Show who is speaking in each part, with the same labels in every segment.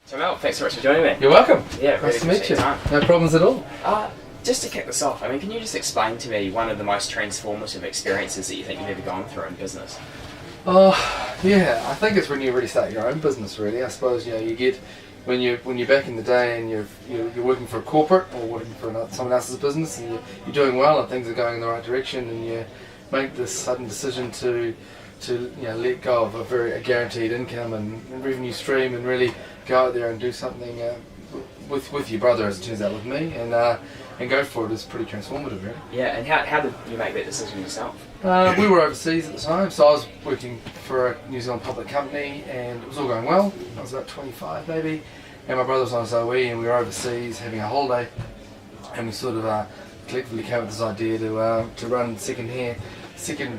Speaker 1: So Mel, thanks so much for joining me.
Speaker 2: You're welcome.
Speaker 1: Yeah,
Speaker 2: nice to meet you.
Speaker 1: Time.
Speaker 2: No problems at all.
Speaker 1: Just to kick this off, can you just explain to me one of the most transformative experiences that you think you've ever gone through in business?
Speaker 2: Yeah, I think it's when you really start your own business. Really, I suppose you get when you're back in the day and you're working for a corporate or working for someone else's business and you're doing well and things are going in the right direction and you make this sudden decision to let go of a guaranteed income and revenue stream and really go out there and do something with your brother, as it turns out, with me, and go for it is pretty transformative, really.
Speaker 1: Yeah, and how did you make that decision yourself?
Speaker 2: We were overseas at the time, so I was working for a New Zealand public company and it was all going well. I was about 25 maybe, and my brother was on his OE and we were overseas having a holiday, and we sort of collectively came up with this idea to run second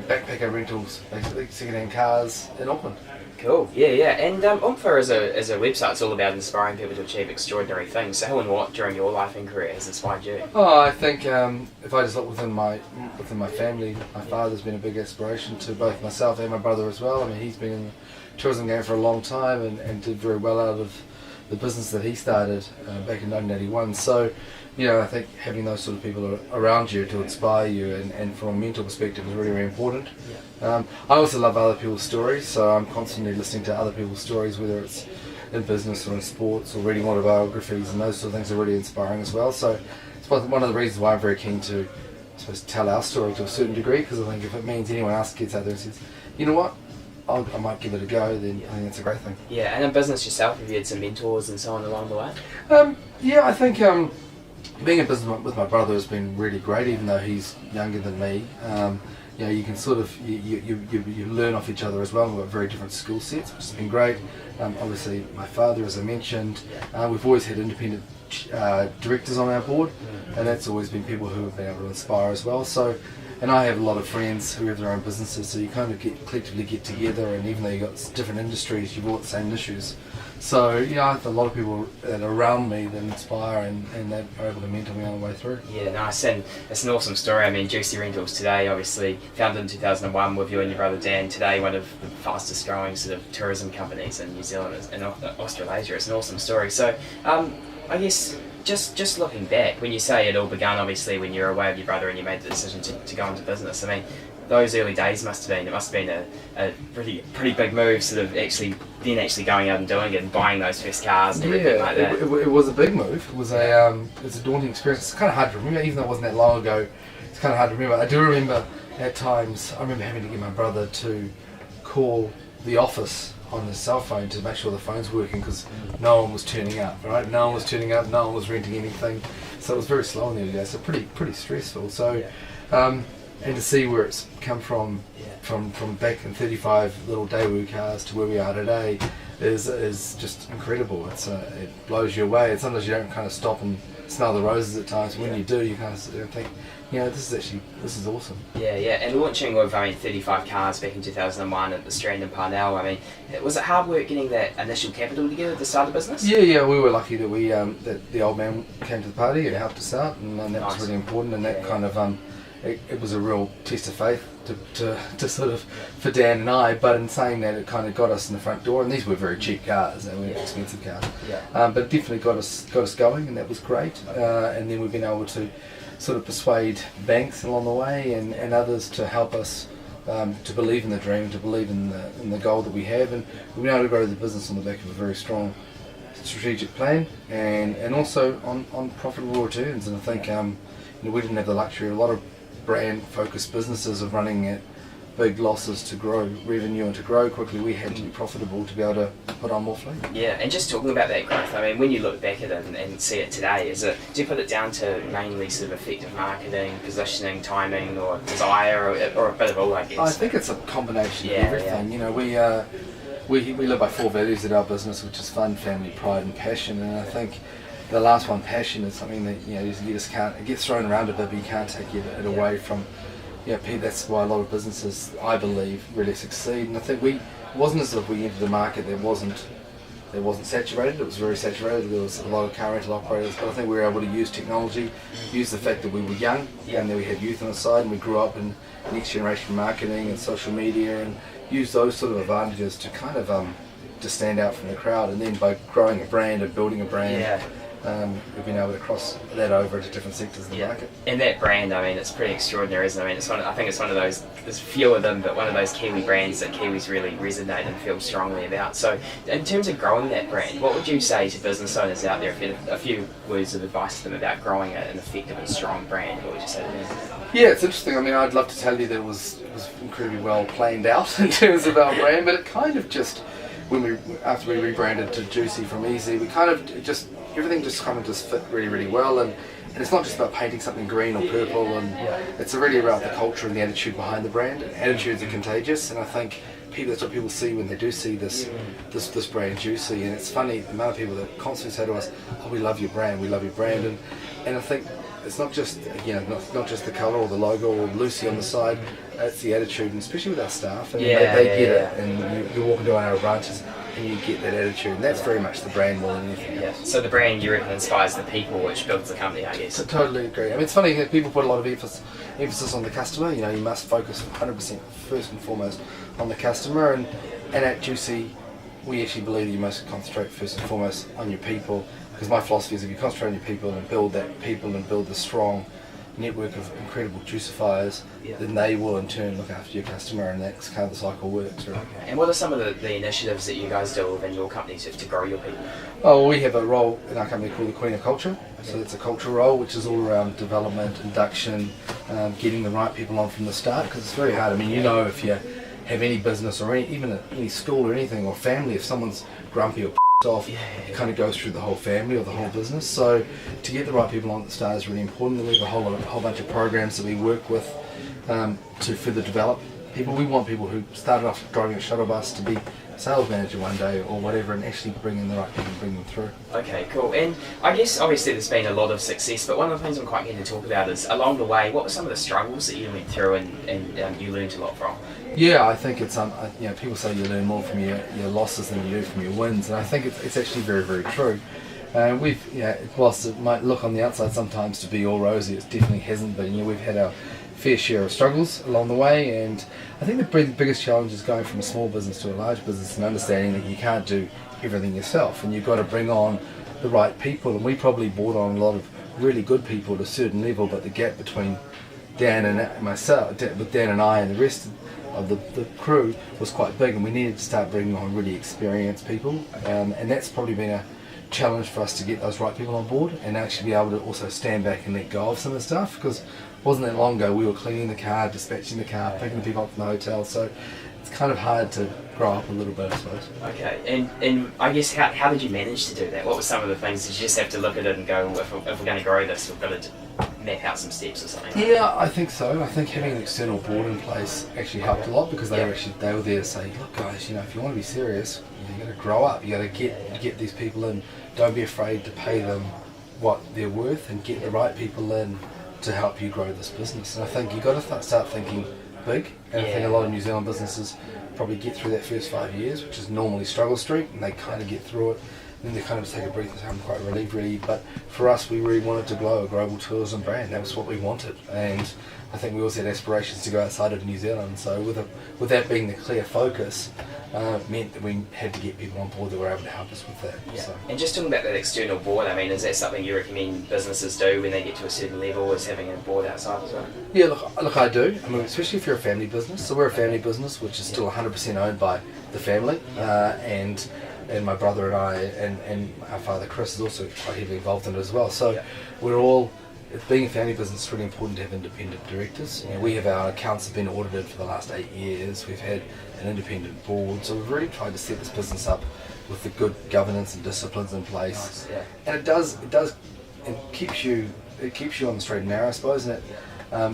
Speaker 2: backpacker rentals, basically second-hand cars in Auckland.
Speaker 1: Cool, yeah. And Oompher is a website. It's all about inspiring people to achieve extraordinary things. So who and what during your life and career has inspired you?
Speaker 2: I think if I just look within my family, my father's been a big inspiration to both myself and my brother as well. I mean, he's been in the tourism game for a long time and did very well out of the business that he started back in 1981. So, I think having those sort of people around you to inspire you and from a mental perspective is really, really important. Yeah. I also love other people's stories, so I'm constantly listening to other people's stories, whether it's in business or in sports or reading autobiographies, and those sort of things are really inspiring as well. So it's one of the reasons why I'm very keen to, I suppose, tell our story to a certain degree, because I think if it means anyone else gets out there and says, you know what, I might give it a go, then I think that's a great thing.
Speaker 1: Yeah, and in business yourself, have you had some mentors and so on along the way?
Speaker 2: Yeah, I think being in business with my brother has been really great, even though he's younger than me. You can sort of you learn off each other as well. We've got very different skill sets, which has been great. Obviously, my father, as I mentioned, we've always had independent directors on our board, and that's always been people who have been able to inspire as well. So, and I have a lot of friends who have their own businesses, so you kind of collectively get together, and even though you've got different industries, you've all got the same issues. So, I have a lot of people that are around me that inspire and that are able to mentor me on the way through.
Speaker 1: Yeah, nice, and it's an awesome story. I mean, Jucy Rentals today, obviously founded in 2001 with you and your brother Dan. Today, one of the fastest growing sort of tourism companies in New Zealand and Australasia. It's an awesome story. So, I guess just looking back, when you say it all began, obviously when you were away with your brother and you made the decision to go into business. I mean, those early days must have been a pretty big move, sort of actually going out and doing it and buying those first cars and everything like that.
Speaker 2: It was a big move. It was it's a daunting experience. It's kind of hard to remember, even though it wasn't that long ago. It's kind of hard to remember. I do remember at times. I remember having to get my brother to call the office on his cell phone to make sure the phone's working, because no one was turning up. Right? No one was turning up. No one was renting anything. So it was very slow in the early days. So pretty stressful. So. And to see where it's come from back in 35 little Daewoo cars to where we are today is just incredible. It blows you away. And sometimes you don't kind of stop and smell the roses at times. When you do, you kind of sit there and think, this is awesome. Yeah,
Speaker 1: and launching with 35 cars back in 2001 at the Strand in Parnell. I mean, was it hard work getting that initial capital together to start the business?
Speaker 2: Yeah, we were lucky that that the old man came to the party and helped us out, and that was really important. And that kind of it was a real test of faith to sort of for Dan and I, but in saying that, it kind of got us in the front door, and these were very cheap cars, they weren't expensive cars, but it definitely got us going, and that was great. And then we've been able to sort of persuade banks along the way and others to help us to believe in the dream, to believe in the goal that we have, and we've been able to grow the business on the back of a very strong strategic plan and also on profitable returns. And I think we didn't have the luxury of a lot of brand-focused businesses of running at big losses to grow revenue and to grow quickly. We had to be profitable to be able to put on more fleet. Yeah,
Speaker 1: and just talking about that growth, I mean, when you look back at it and see it today, do you put it down to mainly sort of effective marketing, positioning, timing, or desire, or a bit of all, I guess?
Speaker 2: I think it's a combination of everything. We live by 4 values at our business, which is fun, family, pride, and passion. And I think the last one, passion, is something that you just can't. It gets thrown around a bit, but you can't take it away from. That's why a lot of businesses, I believe, really succeed. And I think it wasn't as if we entered a market that wasn't it wasn't saturated. It was very saturated. There was a lot of car rental operators, but I think we were able to use technology, use the fact that we were young, and then we had youth on the side, and we grew up in next generation marketing and social media, and use those sort of advantages to kind of to stand out from the crowd. And then by growing a brand and building a brand, we've been able to cross that over to different sectors of the market.
Speaker 1: And that brand, I mean, it's pretty extraordinary, isn't it? I mean, I think it's one of those, there's few of them, but one of those Kiwi brands that Kiwis really resonate and feel strongly about. So in terms of growing that brand, what would you say to business owners out there, if you had a few words of advice to them about growing an effective and strong brand, what would you say to them?
Speaker 2: Yeah, it's interesting. I mean, I'd love to tell you that it was incredibly well planned out in terms of our brand, but it kind of just, after we rebranded to Jucy from Easy, we kind of just, everything just kind of just fit really, really well. And it's not just about painting something green or purple, and it's really about the culture and the attitude behind the brand. Attitudes are contagious, and I think that's what people see when they do see this brand Jucy. And it's funny, the amount of people that constantly say to us, "Oh, we love your brand, we love your brand," and I think it's not just not just the colour or the logo or Lucy on the side. It's the attitude, and especially with our staff, and they get it. And you walk into our branches and you get that attitude, and that's very much the brand more than anything else.
Speaker 1: So the brand, you reckon, inspires the people, which builds the company, I guess.
Speaker 2: I totally agree. I mean, it's funny that people put a lot of emphasis on the customer. You know, you must focus 100% first and foremost on the customer, and at Jucy, we actually believe that you must concentrate first and foremost on your people. Because my philosophy is, if you concentrate on your people and build the strong network of incredible JUCYfiers, then they will in turn look after your customer, and that's kind of the cycle works. Right?
Speaker 1: Okay. And what are some of the initiatives that you guys do within your company to grow your people?
Speaker 2: Oh, well, we have a role in our company called the Queen of Culture. So it's a culture role, which is all around development, induction, getting the right people on from the start, because it's very hard. I mean, you know, if you have any business or even any school or anything, or family, if someone's grumpy or off, it kind of goes through the whole family or the whole business. So to get the right people on at the start is really important. And we have a whole bunch of programs that we work with to further develop people. We want people who started off driving a shuttle bus to be sales manager one day or whatever, and actually bring in the right people and bring them through. Okay,
Speaker 1: cool. And I guess obviously there's been a lot of success, but one of the things I'm quite keen to talk about is along the way, what were some of the struggles that you went through and you learned a lot from?
Speaker 2: Yeah, I think it's people say you learn more from your losses than you do from your wins, and I think it's actually very, very true. Whilst it might look on the outside sometimes to be all rosy, it definitely hasn't been. We've had our fair share of struggles along the way, and I think the biggest challenge is going from a small business to a large business and understanding that you can't do everything yourself, and you've got to bring on the right people. And we probably brought on a lot of really good people to a certain level, but the gap between Dan and myself, with Dan and I and the rest of the crew was quite big, and we needed to start bringing on really experienced people, and that's probably been a challenge for us to get those right people on board and actually be able to also stand back and let go of some of the stuff, because it wasn't that long ago we were cleaning the car, dispatching the car, picking the people up from the hotel, so it's kind of hard to grow up a little bit, I suppose.
Speaker 1: Okay, and I guess how did you manage to do that? What were some of the things? Did you just have to look at it and go, well, if we're going to grow this, we've got to map out some steps or something?
Speaker 2: Yeah, I think so. I think having an external board in place actually helped a lot, because they were there to say, look guys, if you want to be serious, you've got to grow up, you got to get these people in, don't be afraid to pay them what they're worth, and get the right people in to help you grow this business. And I think you've got to start thinking big, and I think a lot of New Zealand businesses probably get through that first 5 years, which is normally struggle street, and they kind of get through it, and then they kind of take a breath and say, I'm quite relieved really. But for us, we really wanted to grow a global tourism brand. That was what we wanted, and I think we also had aspirations to go outside of New Zealand. So with that being the clear focus, meant that we had to get people on board that were able to help us with that.
Speaker 1: Yeah.
Speaker 2: So.
Speaker 1: And just talking about that external board, I mean, is that something you recommend businesses do when they get to a certain level, is having a board outside as well?
Speaker 2: Yeah, look, I do. I mean, especially if you're a family business. So we're a family business, which is still 100% owned by the family, and my brother and I, and our father Chris is also quite heavily involved in it as well. So we're all, being a family business, it's really important to have independent directors. We have, our accounts have been audited for the last 8 years. We've had an independent board, so we've really tried to set this business up with the good governance and disciplines in place. Nice, and it keeps you on the straight and narrow, I suppose, and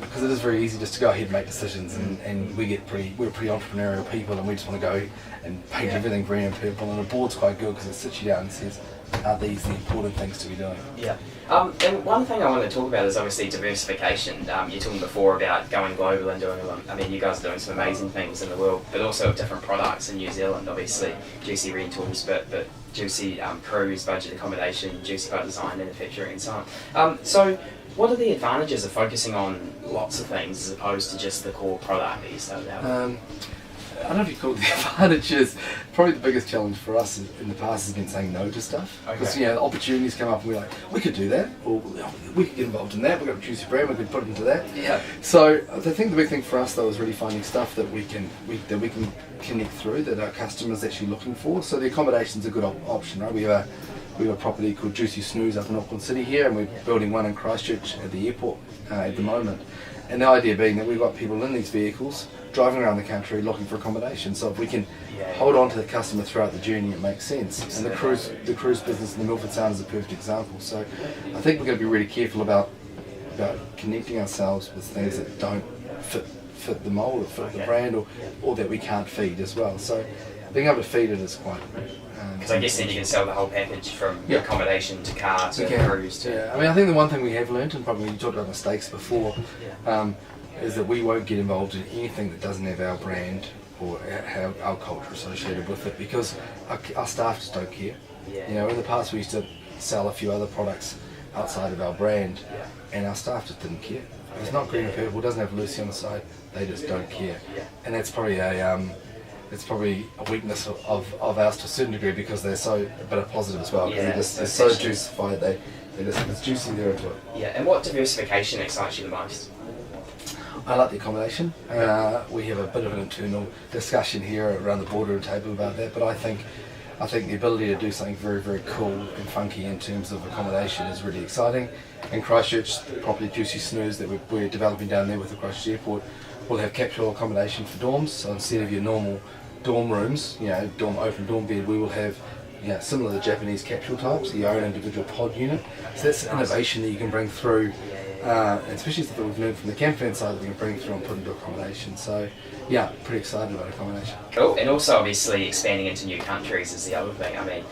Speaker 2: because it is very easy just to go ahead and make decisions, and we're pretty entrepreneurial people, and we just want to go and paint everything green and purple, and the board's quite good because it sits you down and says, are these the important things to be doing? Yeah.
Speaker 1: And one thing I want to talk about is obviously diversification. You're talking before about going global and doing a lot. I mean, you guys are doing some amazing things in the world, but also different products in New Zealand. Obviously, Jucy Rentals, but Jucy cruise, budget accommodation, JUCYfier design, manufacturing, and so on. So, what are the advantages of focusing on lots of things as opposed to just the core product that you started out with?
Speaker 2: I don't know if you call it the advantages. Probably the biggest challenge for us in the past has been saying no to stuff. Because opportunities come up and we're like, we could do that, or we could get involved in that. We've got a juicy brand, we could put it into that.
Speaker 1: Yeah.
Speaker 2: So I think the big thing for us though is really finding stuff that we can connect through, that our customers actually looking for. So the accommodation's a good option, right? We have a property called Jucy Snooze up in Auckland City here, and we're building one in Christchurch at the airport at the moment. And the idea being that we've got people in these vehicles driving around the country looking for accommodation. So if we can hold on to the customer throughout the journey, it makes sense. And the cruise business in the Milford Sound is a perfect example. So I think we're going to be really careful about connecting ourselves with things that don't fit the mold or fit the brand, or that we can't feed as well. So being able to feed it is quite.
Speaker 1: Because I guess then you can sell the whole package from accommodation to car to cruise to.
Speaker 2: Yeah, I mean, I think the one thing we have learned, and probably you talked about mistakes before, is that we won't get involved in anything that doesn't have our brand or our culture associated with it, because our staff just don't care. You know, in the past we used to sell a few other products outside of our brand, and our staff just didn't care. If it's not green and purple, doesn't have Lucy on the side, they just don't care. And that's probably a weakness of ours to a certain degree, because they're so a bit of positive as well. Because they're so juicified, it's juicy there into it.
Speaker 1: Yeah, and what diversification excites you the most?
Speaker 2: I like the accommodation. We have a bit of an internal discussion here around the boardroom table about that, but I think the ability to do something very, very cool and funky in terms of accommodation is really exciting. In Christchurch, the property Jucy Snooze that we're developing down there with the Christchurch Airport will have capsule accommodation for dorms. So instead of your normal dorm rooms, open dorm bed, we will have similar to Japanese capsule types, your own individual pod unit. So that's innovation that you can bring through. Especially stuff that we've learned from the camper side that we can bring through and put into accommodation. So yeah, pretty excited about accommodation.
Speaker 1: Cool, and also obviously expanding into new countries is the other thing. I mean,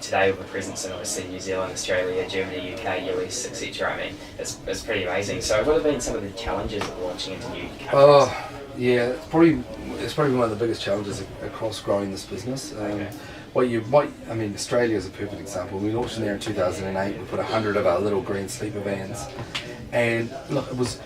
Speaker 1: today with a presence in obviously New Zealand, Australia, Germany, UK, US, etc. I mean, it's pretty amazing. So what have been some of the challenges of launching into new countries?
Speaker 2: Oh yeah, it's probably one of the biggest challenges across growing this business. Australia is a perfect example. We launched in there in 2008. We put 100 of our little green sleeper vans. And look, it was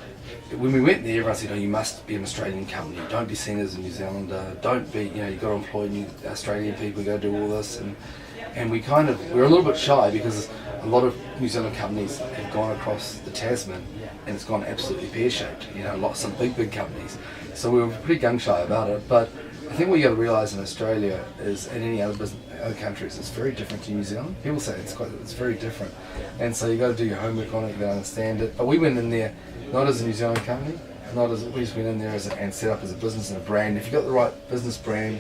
Speaker 2: when we went there, everyone said, "Oh, you must be an Australian company. Don't be seen as a New Zealander. Don't be, you've got to employ new Australian people. You got to do all this." And we were a little bit shy, because a lot of New Zealand companies have gone across the Tasman, and it's gone absolutely pear-shaped. Some big companies. So we were pretty gung shy about it. But I think what you got to realise in Australia is, in any other countries, it's very different to New Zealand. People say it's very different, and so you got to do your homework on it, you got to understand it. But we went in there not as a New Zealand company, we just went in there and set up as a business and a brand. If you got the right business brand,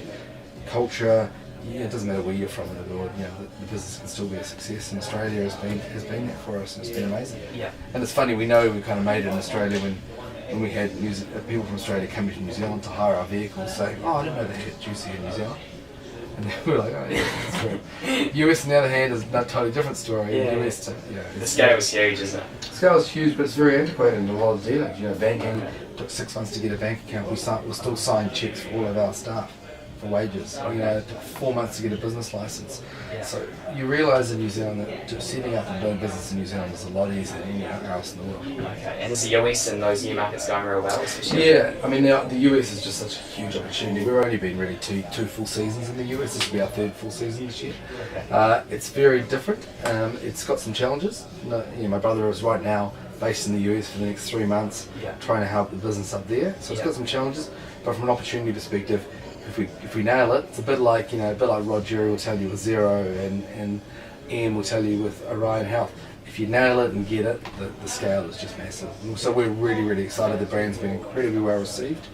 Speaker 2: culture, it doesn't matter where you're from in the world. The business can still be a success. And Australia has been there for us, and it's been amazing. Yeah. And it's funny, we know we kind of made it in Australia when we had people from Australia coming to New Zealand to hire our vehicles, saying, "Oh, I didn't know they had Jucy in New Zealand." And we were like, "Oh yeah, that's true." US, on the other hand, is a totally different story. US,
Speaker 1: the scale is huge, isn't it?
Speaker 2: The scale is huge, but it's very antiquated in a lot of dealings. Banking took 6 months to get a bank account. We still sign checks for all of our staff for wages. It took 4 months to get a business license. So you realise in New Zealand that just setting up and doing business in New Zealand is a lot easier than anywhere else in the world.
Speaker 1: Okay, and is the US and those new markets going real well?
Speaker 2: Yeah, I mean the US is just such a huge opportunity. We've only been really two full seasons in the US. This will be our 3rd full season this year. It's very different. It's got some challenges. My brother is right now based in the US for the next 3 months, trying to help the business up there. So it's got some challenges, but from an opportunity perspective, if we nail it, it's a bit like Rod Jerry will tell you with Zero, and Ian will tell you with Orion Health. If you nail it and get it, the scale is just massive. So we're really, really excited. The brand's been incredibly well received,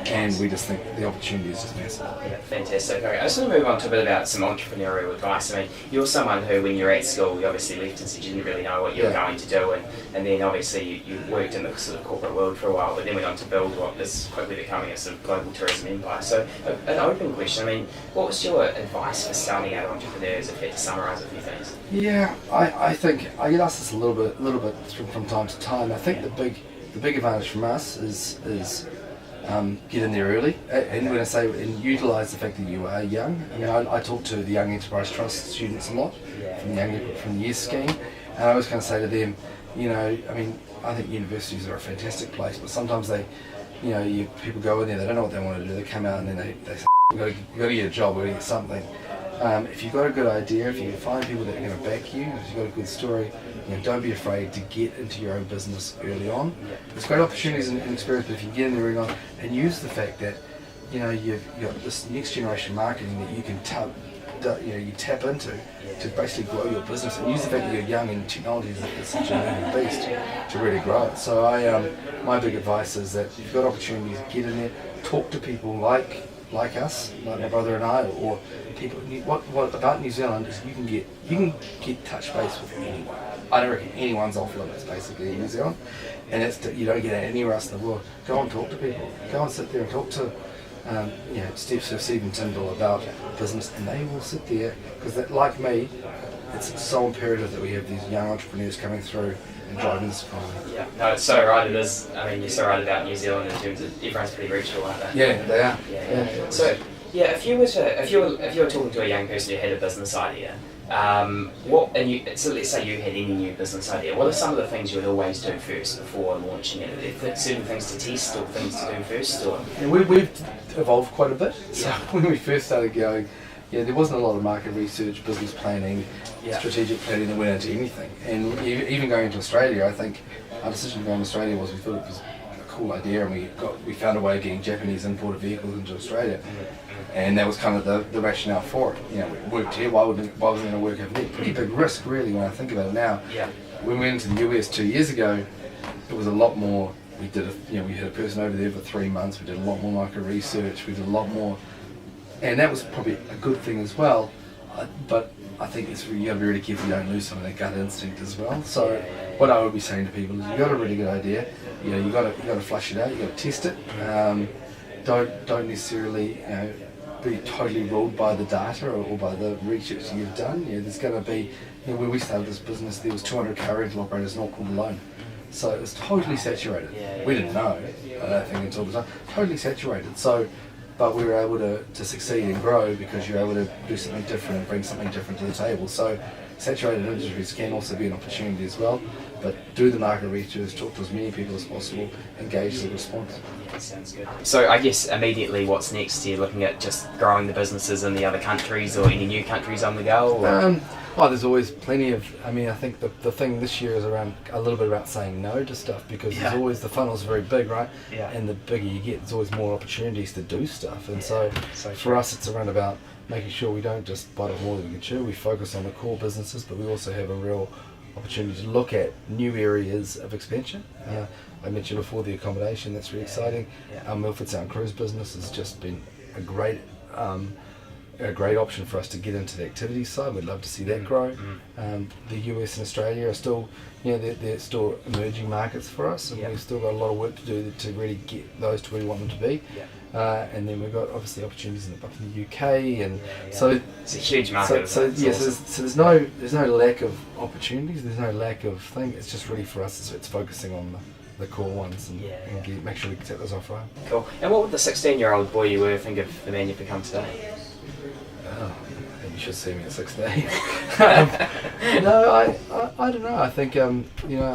Speaker 2: and we just think the opportunity is just massive.
Speaker 1: Yeah, fantastic. Okay, I just want to move on to a bit about some entrepreneurial advice. I mean, you're someone who, when you're at school, you obviously left and said you didn't really know what you were going to do, and then obviously you worked in the sort of corporate world for a while, but then went on to build what is quickly becoming a sort of global tourism empire. So, an open question. I mean, what was your advice for starting out entrepreneurs, if you had to summarise a few things?
Speaker 2: Yeah, I think I get asked this a little bit from time to time. I think the big advantage from us is get in there early. And when I say, and utilise the fact that you are young. I mean, I talk to the Young Enterprise Trust students a lot from the Years scheme, and I always kind of say to them, you know, I mean, I think universities are a fantastic place, but sometimes they, you know, people go in there, they don't know what they want to do, they come out and then they say, you got to get a job, we've got to get something. If you've got a good idea, if you can find people that are going to back you, if you've got a good story, you know, don't be afraid to get into your own business early on. There's great opportunities and experience, but if you get in there early on and use the fact that, you know, you've got this next generation marketing that you can tap into to basically grow your business, and use the fact that you're young and technology is such a moving beast to really grow it. So my big advice is that if you've got opportunities, get in there, talk to people like us, like my brother and I, or people. What about New Zealand is you can get touch base with anyone. I don't reckon anyone's off limits basically in New Zealand, and you don't get it anywhere else in the world. Go and talk to people. Go and sit there and talk to Stephen Tyndall about business, and they will sit there because, like me, it's so imperative that we have these young entrepreneurs coming through and driving this economy. Yeah,
Speaker 1: no, it's so right. It is. I mean, you're so right about New Zealand in terms of everyone's pretty reachable, aren't they?
Speaker 2: Yeah, they are.
Speaker 1: Yeah. So, yeah, if you were talking to a young person who had a business idea, so let's say you had any new business idea, what are some of the things you would always do first before launching it? Are there certain things to test or things to do first? Or?
Speaker 2: Yeah, we've evolved quite a bit. So when we first started going, there wasn't a lot of market research, business planning, strategic planning that went into anything. And even going to Australia, I think our decision to go to Australia was we thought it was a cool idea, and we found a way of getting Japanese imported vehicles into Australia. And that was kind of the rationale for it. You know, it worked here, why wasn't it going to work over there? Pretty big risk, really, when I think about it now. Yeah. When we went into the US 2 years ago, it was a lot more. We had a person over there for 3 months. We did a lot more market research. We did a lot more, and that was probably a good thing as well. But I think you got to be really careful you don't lose some of that gut instinct as well. So what I would be saying to people is, you got a really good idea. You know, you got to flush it out. You got to test it. Don't necessarily be totally ruled by the data or by the research you've done. There's going to be, when we started this business, there was 200 car rental operators in Auckland alone. So it was totally saturated. We didn't know, I don't think, until the time. Totally saturated. So, but we were able to succeed and grow because you're able to do something different and bring something different to the table. So saturated industries can also be an opportunity as well. But do the market research, talk to as many people as possible, engage the response.
Speaker 1: Yeah, sounds good. So I guess immediately what's next? Are you looking at just growing the businesses in the other countries or any new countries on the go?
Speaker 2: There's always plenty of, I think the thing this year is around a little bit about saying no to stuff, because there's always, the funnel's very big, right? Yeah. And the bigger you get, there's always more opportunities to do stuff. And so for us, it's around about making sure we don't just bite off more than we can chew. We focus on the core businesses, but we also have a real opportunity to look at new areas of expansion. I mentioned before the accommodation, that's really exciting. Our Milford Sound cruise business has just been a great option for us to get into the activities side. We'd love to see that grow. The US and Australia are still, they're still emerging markets for us, and we've still got a lot of work to do to really get those to where we want them to be. And then we've got obviously opportunities up in the UK, and so
Speaker 1: it's a huge market.
Speaker 2: So there's no lack of opportunities. There's no lack of things. It's just really for us, it's focusing on the core ones and make sure we can set those off right.
Speaker 1: Cool. And what would the 16-year-old boy you were think of the man you've become today?
Speaker 2: I think you should see me at 16. No, I don't know. I think I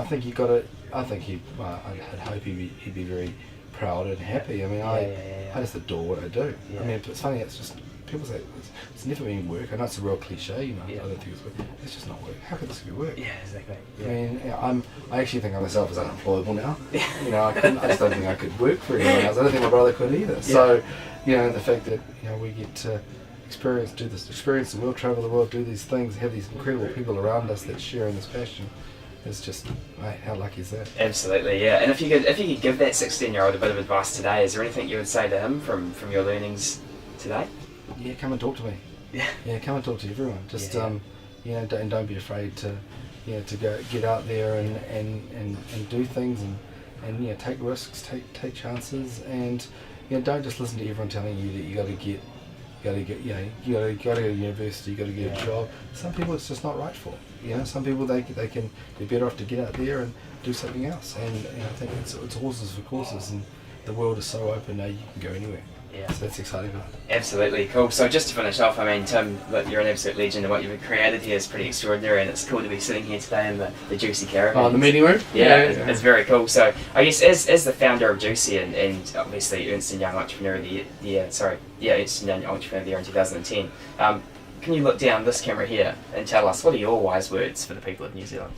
Speaker 2: think you got to. I think I'd hope he'd be very proud and happy. I just adore what I do. It's funny. It's just people say it's never been work. I know it's a real cliche. I don't think it's work. It's just not work. How could this be work?
Speaker 1: Yeah, exactly.
Speaker 2: I actually think of myself as unemployable now. I just don't think I could work for anyone else. I don't think my brother could either. So, the fact that we get to experience the world, travel the world, do these things, have these incredible people around us that share in this passion. It's just, mate, how lucky is that?
Speaker 1: Absolutely, yeah. And if you could give that 16-year-old a bit of advice today, is there anything you would say to him from your learnings today?
Speaker 2: Yeah, come and talk to me. Yeah, come and talk to everyone. Just don't be afraid to go get out there and do things and take risks, take chances, and don't just listen to everyone telling you that you got to go to university, you got to get a job. Some people it's just not right for. Some people they're better off to get out there and do something else. And I think it's horses for courses, and the world is so open now, you can go anywhere.
Speaker 1: Yeah.
Speaker 2: So that's exciting.
Speaker 1: Absolutely, cool. So just to finish off, I mean, Tim, look, you're an absolute legend, and what you've created here is pretty extraordinary, and it's cool to be sitting here today in the Jucy caravan.
Speaker 2: Oh, the meeting room?
Speaker 1: Yeah, it's very cool. So I guess as the founder of Jucy and obviously Ernst & Young Entrepreneur of the Year, Ernst & Young Entrepreneur of the Year in 2010, can you look down this camera here and tell us, what are your wise words for the people of New Zealand?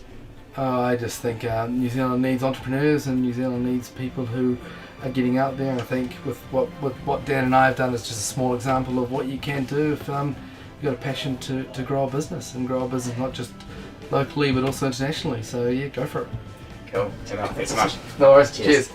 Speaker 2: I just think New Zealand needs entrepreneurs, and New Zealand needs people who are getting out there. And I think with what Dan and I have done is just a small example of what you can do if you've got a passion to grow a business, and grow a business not just locally but also internationally. So yeah, go for it.
Speaker 1: Cool. Tim, thanks so much.
Speaker 2: No worries.
Speaker 1: Cheers.
Speaker 2: Cheers.